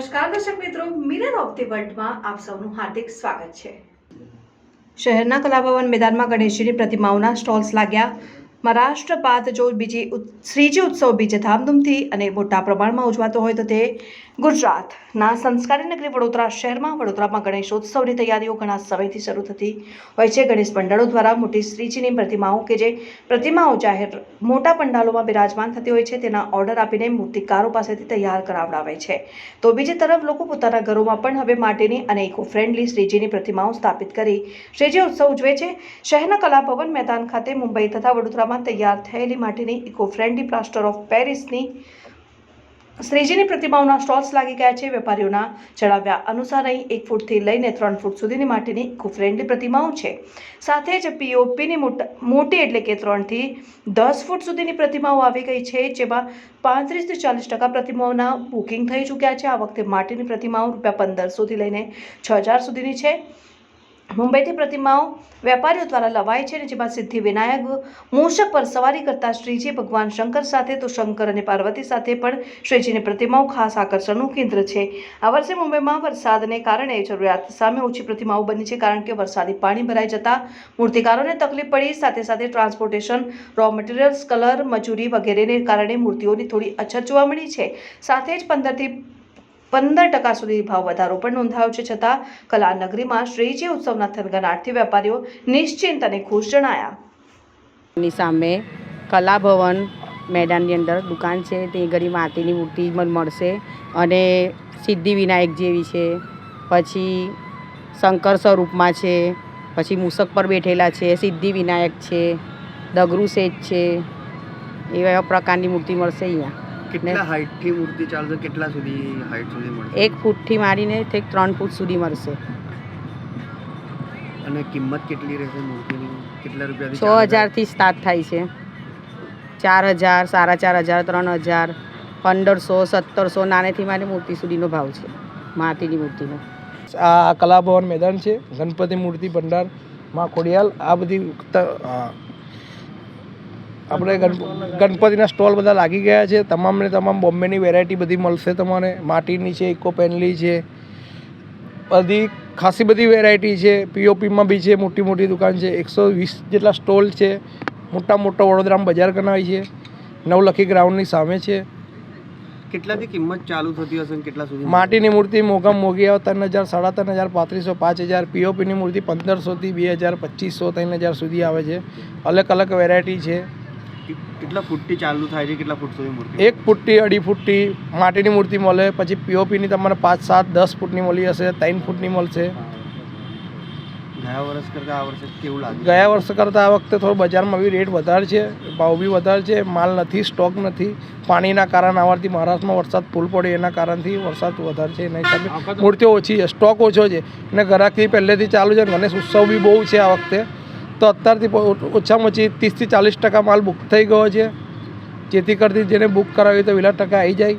નમસ્કાર દર્શક મિત્રો, મિરર ઓફ ધી વર્લ્ડમાં આપ સૌનું હાર્દિક સ્વાગત છે। શહેરના કલાભવન મેદાનમાં ગણેશજીની પ્રતિમાઓના સ્ટોલ્સ લાગ્યા। મહારાષ્ટ્ર બાદ જો શ્રીજી ઉત્સવ બીજે ધામધૂમથી અને મોટા પ્રમાણમાં ઉજવાતો હોય તો તે ગુજરાતના સંસ્કારી નગરી વડોદરા શહેરમાં વડોદરામાં ગણેશોત્સવની તૈયારીઓ ઘણા સમયથી શરૂ થતી હોય છે। ગણેશ મંડળો દ્વારા મોટી શ્રીજીની પ્રતિમાઓ કે જે પ્રતિમાઓ જાહેર મોટા પંડાલોમાં બિરાજમાન થતી હોય છે તેના ઓર્ડર આપીને મૂર્તિકારો પાસેથી તૈયાર કરાવડાવે છે। તો બીજી તરફ લોકો પોતાના ઘરોમાં પણ હવે માટીની અને ઇકો ફ્રેન્ડલી શ્રીજીની પ્રતિમાઓ સ્થાપિત કરી શ્રીજી ઉત્સવ ઉજવે છે। શહેરના કલાભવન મેદાન ખાતે મુંબઈ તથા વડોદરામાં તૈયાર થયેલી માટીની ઇકો ફ્રેન્ડલી પ્લાસ્ટર ઓફ પેરિસની શ્રીજીની પ્રતિમાઓના સ્ટોલ્સ લાગી ગયા છે। વેપારીઓના જણાવ્યા અનુસાર અહીં 1 ફૂટથી લઈને 3 ફૂટ સુધીની માટીની ઇકો ફ્રેન્ડલી પ્રતિમાઓ છે। સાથે જ પીઓપીની મોટી એટલે કે 3 થી 10 ફૂટ સુધીની પ્રતિમાઓ આવી ગઈ છે, જેમાં 35 થી 40% પ્રતિમાઓના બુકિંગ થઈ ચૂક્યા છે। આ વખતે માટીની પ્રતિમાઓ ₹1500 થી લઈને 6000 સુધીની છે। મુંબઈથી પ્રતિમાઓ વેપારીઓ દ્વારા લવાય છે, જેમાં સિદ્ધિ વિનાયક મૂષક પર સવારી કરતા શ્રીજી ભગવાન શંકર સાથે તો શંકર અને પાર્વતી સાથે પણ શ્રીજીની પ્રતિમાઓ ખાસ આકર્ષણનું કેન્દ્ર છે। આ વર્ષે મુંબઈમાં વરસાદને કારણે જરૂરિયાત સામે ઓછી પ્રતિમાઓ બની છે, કારણ કે વરસાદી પાણી ભરાઈ જતા મૂર્તિકારોને તકલીફ પડી। સાથે સાથે ટ્રાન્સપોર્ટેશન, રો મટીરિયલ્સ, કલર, મજૂરી વગેરેને કારણે મૂર્તિઓની થોડી અછત જોવા મળી છે। સાથે જ 15% સુધી ભાવ વધારો પણ નોંધાયો છે। છતાં કલાનગરીમાં શ્રીજી ઉત્સવના થનગનાટથી વેપારીઓ નિશ્ચિંત અને ખુશ જણાયા। ની સામે કલાભવન મેદાનની અંદર દુકાન છે, તે ઘડી માટીની મૂર્તિ મળશે અને સિદ્ધિ વિનાયક જેવી છે, પછી શંકર સ્વરૂપમાં છે, પછી મૂષક પર બેઠેલા છે, સિદ્ધિ વિનાયક છે, દગરુ શેઠ છે, એવા પ્રકારની મૂર્તિ મળશે અહીંયા। કેટલા હાઈટથી મૂર્તિ ચાલશે? કેટલા સુધી હાઈટ સુધી મળશે? 1 ફૂટથી મારીને 3 ફૂટ સુધી મળશે। અને કિંમત કેટલી રહેશે મૂર્તિની? કેટલા રૂપિયાથી? 6000થી સ્ટાર્ટ થાય છે, 4000, 4500, 3000, 1500, 1700 નાનેથી મારી મૂર્તિ સુધીનો ભાવ છે માટીની મૂર્તિનો। આ કલાભવન મેદાન છે, ગણપતિ મૂર્તિ ભંડાર, માં ખોડિયાલ, આ બધી આપણે ગણપતિના સ્ટોલ બધા લાગી ગયા છે। તમામને તમામ બોમ્બેની વેરાયટી બધી મળશે તમને। માટીની છે, ઇકો પેનલી છે, બધી ખાસી બધી વેરાયટી છે। પીઓપીમાં બી છે, મોટી મોટી દુકાન છે, 120 જેટલા સ્ટોલ છે। મોટા વડોદરામાં બજાર કરાવી છે, નવલખી ગ્રાઉન્ડની સામે છે। કેટલાથી કિંમત ચાલુ થતી હશે ને કેટલા સુધી? માટીની મૂર્તિ મોંઘામાં મોંઘી આવે 3000, 3500, 5000। પીઓપીની મૂર્તિ 1500થી 2000, 2500, 3000 સુધી આવે છે। અલગ વેરાયટી છે। કેટલા ફૂટથી ચાલુ થાય છે? કેટલા ફૂટ સુધી મૂર્તિ? 1 ફૂટથી 2.5 ફૂટથી માટીની મૂર્તિ મળે, પછી પીઓપીની તમારે 5, 7, 10 ફૂટની મળી હશે, 3 ફૂટની મળશે। ગયા વર્ષ કરતાં આ વર્ષે કેવું લાગે? ગયા વર્ષ કરતાં આ વખતે થોડો બજારમાં બી રેટ વધારે છે, ભાવ બી વધારે છે। માલ નથી, સ્ટોક નથી, પાણીના કારણે આવવાથી મહારાષ્ટ્રમાં વરસાદ ફૂલ પડે એના કારણથી વરસાદ વધારે છે, એના હિસાબે મૂર્તિઓ ઓછી છે, સ્ટોક ઓછો છે અને ગ્રાહકી પહેલેથી ચાલુ છે। ગણેશ ઉત્સવ બી બહુ છે આ વખતે, તો અત્યારથી ઓછામાં ઓછી 30 થી 40% માલ બુક થઈ ગયો છે, જેથી કરતી જેને બુક કરાવી તો 20% આવી જાય।